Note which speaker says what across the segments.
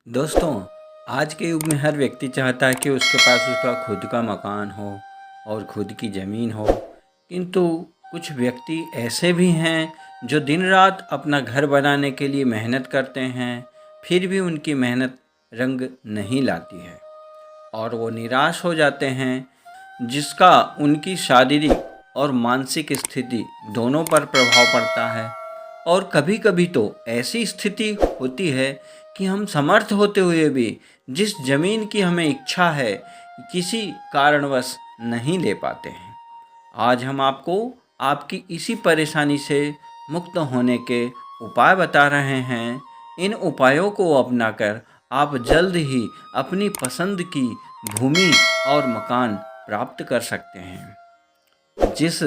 Speaker 1: दोस्तों, आज के युग में हर व्यक्ति चाहता है कि उसके पास उसका खुद का मकान हो और खुद की ज़मीन हो। किंतु कुछ व्यक्ति ऐसे भी हैं जो दिन रात अपना घर बनाने के लिए मेहनत करते हैं, फिर भी उनकी मेहनत रंग नहीं लाती है और वो निराश हो जाते हैं, जिसका उनकी शारीरिक और मानसिक स्थिति दोनों पर प्रभाव पड़ता है। और कभी-कभी तो ऐसी स्थिति होती है कि हम समर्थ होते हुए भी जिस ज़मीन की हमें इच्छा है, किसी कारणवश नहीं ले पाते हैं। आज हम आपको आपकी इसी परेशानी से मुक्त होने के उपाय बता रहे हैं। इन उपायों को अपनाकर आप जल्द ही अपनी पसंद की भूमि और मकान प्राप्त कर सकते हैं। जिस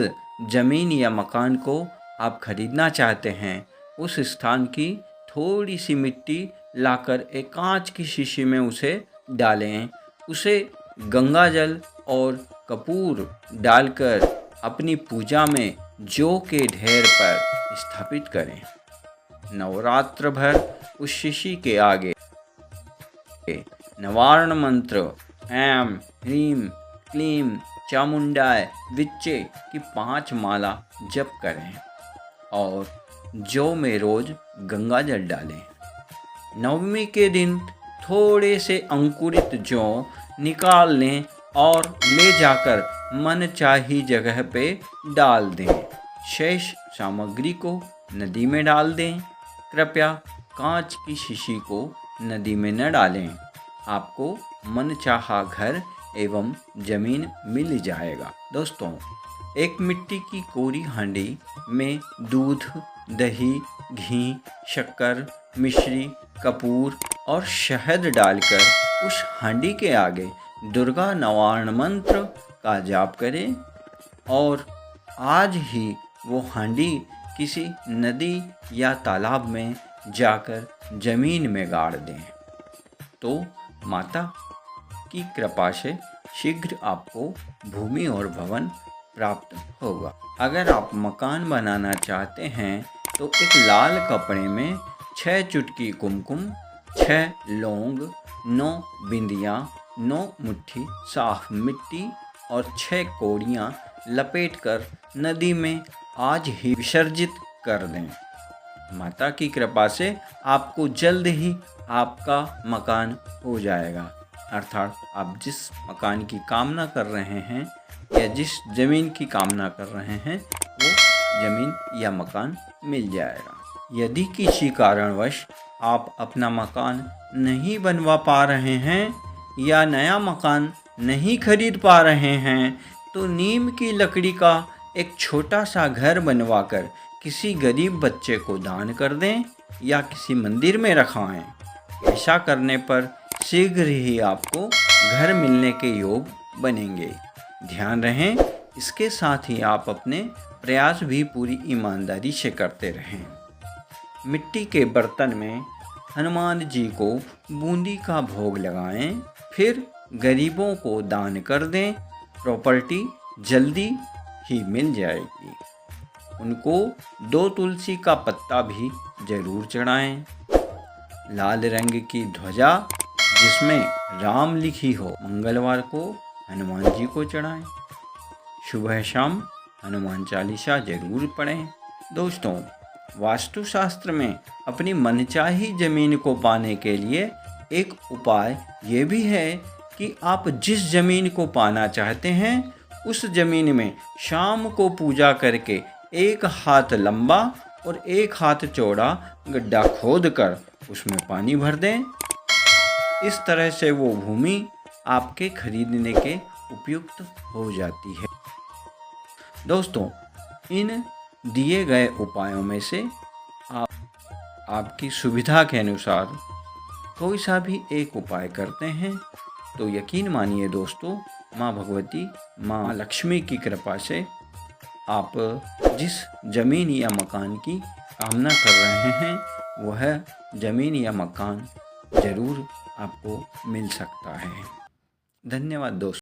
Speaker 1: ज़मीन या मकान को आप खरीदना चाहते हैं, उस स्थान की थोड़ी सी मिट्टी लाकर एक कांच की शीशी में उसे डालें। उसे गंगा जल और कपूर डालकर अपनी पूजा में जौ के ढेर पर स्थापित करें। नवरात्र भर उस शीशी के आगे निवारण मंत्र ऐं ह्रीं क्लीं चामुंडाय विच्चे की 5 माला जप करें और जौ में रोज गंगा जल डालें। नवमी के दिन थोड़े से अंकुरित जौ निकाल लें और ले जाकर मनचाही जगह पे डाल दें। शेष सामग्री को नदी में डाल दें। कृपया कांच की शीशी को नदी में न डालें। आपको मनचाहा घर एवं ज़मीन मिल जाएगा। दोस्तों, एक मिट्टी की कोरी हांडी में दूध, दही, घी, शक्कर, मिश्री, कपूर और शहद डालकर उस हांडी के आगे दुर्गा निवारण मंत्र का जाप करें और आज ही वो हांडी किसी नदी या तालाब में जाकर ज़मीन में गाड़ दें। तो माता की कृपा से शीघ्र आपको भूमि और भवन प्राप्त होगा। अगर आप मकान बनाना चाहते हैं तो एक लाल कपड़े में 6 चुटकी कुमकुम, 6 लौंग, 9 बिंदियाँ, 9 मुट्ठी साफ मिट्टी और 6 कौड़ियाँ लपेटकर नदी में आज ही विसर्जित कर दें। माता की कृपा से आपको जल्द ही आपका मकान हो जाएगा। अर्थात आप जिस मकान की कामना कर रहे हैं या जिस ज़मीन की कामना कर रहे हैं, वो ज़मीन या मकान मिल जाएगा। यदि किसी कारणवश आप अपना मकान नहीं बनवा पा रहे हैं या नया मकान नहीं खरीद पा रहे हैं, तो नीम की लकड़ी का एक छोटा सा घर बनवाकर किसी गरीब बच्चे को दान कर दें या किसी मंदिर में रखवाएं। ऐसा करने पर शीघ्र ही आपको घर मिलने के योग बनेंगे। ध्यान रहें, इसके साथ ही आप अपने प्रयास भी पूरी ईमानदारी से करते रहें। मिट्टी के बर्तन में हनुमान जी को बूंदी का भोग लगाएं, फिर गरीबों को दान कर दें। प्रॉपर्टी जल्दी ही मिल जाएगी। उनको 2 तुलसी का पत्ता भी जरूर चढ़ाएं। लाल रंग की ध्वजा जिसमें राम लिखी हो, मंगलवार को हनुमान जी को चढ़ाएं। सुबह शाम हनुमान चालीसा जरूर पढ़ें। दोस्तों, वास्तुशास्त्र में अपनी मनचाही ज़मीन को पाने के लिए एक उपाय ये भी है कि आप जिस ज़मीन को पाना चाहते हैं, उस ज़मीन में शाम को पूजा करके 1 हाथ लंबा और 1 हाथ चौड़ा गड्ढा खोदकर उसमें पानी भर दें। इस तरह से वो भूमि आपके खरीदने के उपयुक्त हो जाती है। दोस्तों, इन दिए गए उपायों में से आप आपकी सुविधा के अनुसार कोई सा भी एक उपाय करते हैं तो यकीन मानिए दोस्तों, माँ भगवती, माँ लक्ष्मी की कृपा से आप जिस ज़मीन या मकान की कामना कर रहे हैं, वह ज़मीन या मकान ज़रूर आपको मिल सकता है। धन्यवाद दोस्तों।